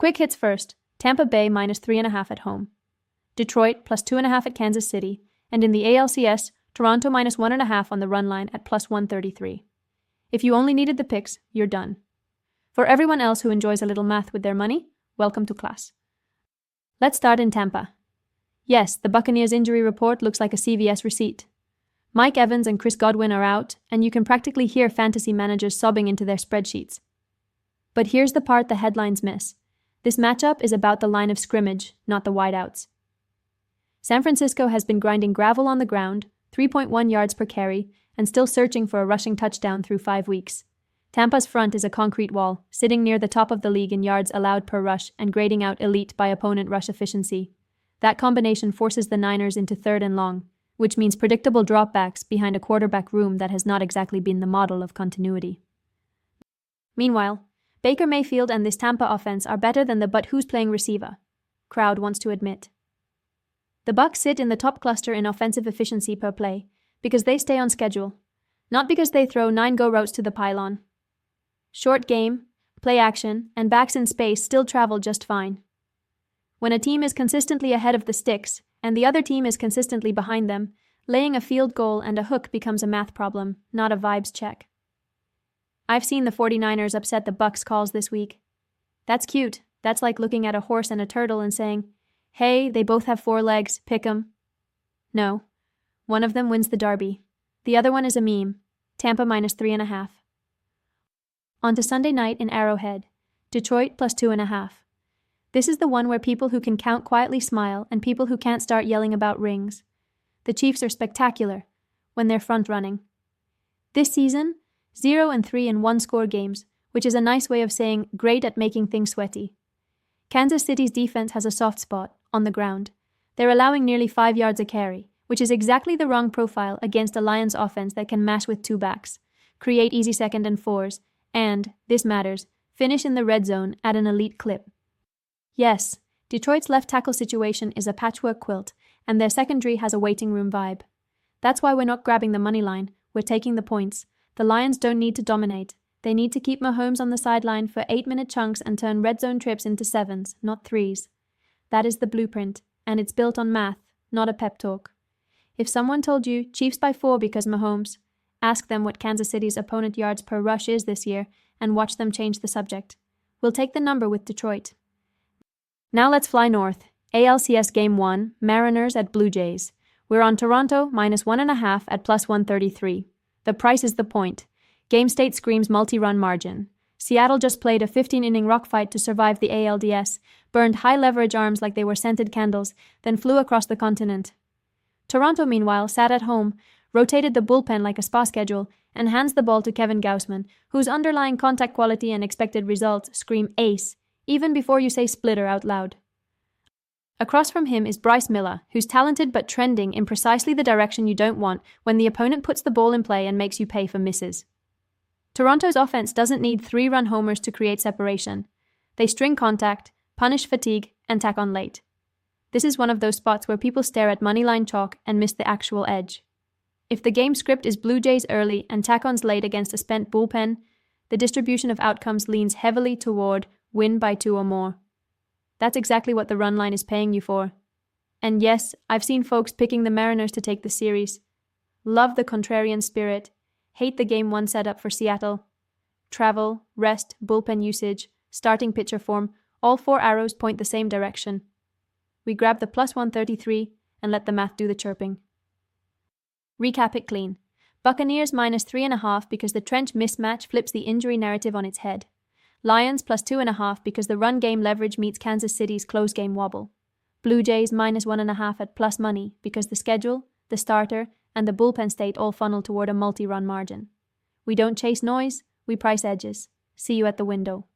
Quick hits first. Tampa Bay -3.5 at home. Detroit +2.5 at Kansas City. And in the ALCS, Toronto -1.5 on the run line at +133. If you only needed the picks, you're done. For everyone else who enjoys a little math with their money, welcome to class. Let's start in Tampa. Yes, the Buccaneers injury report looks like a CVS receipt. Mike Evans and Chris Godwin are out, and you can practically hear fantasy managers sobbing into their spreadsheets. But here's the part the headlines miss. This matchup is about the line of scrimmage, not the wideouts. San Francisco has been grinding gravel on the ground, 3.1 yards per carry, and still searching for a rushing touchdown through 5 weeks. Tampa's front is a concrete wall, sitting near the top of the league in yards allowed per rush and grading out elite by opponent rush efficiency. That combination forces the Niners into 3rd and long, which means predictable dropbacks behind a quarterback room that has not exactly been the model of continuity. Meanwhile, Baker Mayfield and this Tampa offense are better than the but who's playing receiver crowd wants to admit. The Bucs sit in the top cluster in offensive efficiency per play because they stay on schedule, not because they throw 9 go routes to the pylon. Short game, play action, and backs in space still travel just fine. When a team is consistently ahead of the sticks and the other team is consistently behind them, laying a field goal and a hook becomes a math problem, not a vibes check. I've seen the 49ers upset the Bucs calls this week. That's cute. That's like looking at a horse and a turtle and saying, hey, they both have 4 legs, pick 'em. No. One of them wins the derby. The other one is a meme. Tampa -3.5. On to Sunday night in Arrowhead. Detroit +2.5. This is the one where people who can count quietly smile and people who can't start yelling about rings. The Chiefs are spectacular when they're front-running. This season, 0-3 in one-score games, which is a nice way of saying great at making things sweaty. Kansas City's defense has a soft spot, on the ground. They're allowing nearly 5 yards a carry, which is exactly the wrong profile against a Lions offense that can mash with 2 backs, create easy 2nd and 4s, and, this matters, finish in the red zone at an elite clip. Yes, Detroit's left tackle situation is a patchwork quilt, and their secondary has a waiting room vibe. That's why we're not grabbing the money line, we're taking the points. The Lions don't need to dominate. They need to keep Mahomes on the sideline for 8-minute chunks and turn red zone trips into 7s, not 3s. That is the blueprint, and it's built on math, not a pep talk. If someone told you Chiefs by 4 because Mahomes, ask them what Kansas City's opponent yards per rush is this year and watch them change the subject. We'll take the number with Detroit. Now let's fly north. ALCS Game 1, Mariners at Blue Jays. We're on Toronto -1.5 at +133. The price is the point. Game state screams multi-run margin. Seattle just played a 15-inning rock fight to survive the ALDS, burned high-leverage arms like they were scented candles, then flew across the continent. Toronto, meanwhile, sat at home, rotated the bullpen like a spa schedule, and hands the ball to Kevin Gausman, whose underlying contact quality and expected results scream ace, even before you say splitter out loud. Across from him is Bryce Miller, who's talented but trending in precisely the direction you don't want when the opponent puts the ball in play and makes you pay for misses. Toronto's offense doesn't need 3-run homers to create separation. They string contact, punish fatigue, and tack on late. This is one of those spots where people stare at moneyline chalk and miss the actual edge. If the game script is Blue Jays early and tack-ons late against a spent bullpen, the distribution of outcomes leans heavily toward win by 2 or more. That's exactly what the run line is paying you for. And yes, I've seen folks picking the Mariners to take the series. Love the contrarian spirit. Hate the Game 1 setup for Seattle. Travel, rest, bullpen usage, starting pitcher form, all 4 arrows point the same direction. We grab the +133 and let the math do the chirping. Recap it clean. Buccaneers -3.5 because the trench mismatch flips the injury narrative on its head. Lions +2.5 because the run game leverage meets Kansas City's close game wobble. Blue Jays -1.5 at plus money because the schedule, the starter, and the bullpen state all funnel toward a multi-run margin. We don't chase noise, we price edges. See you at the window.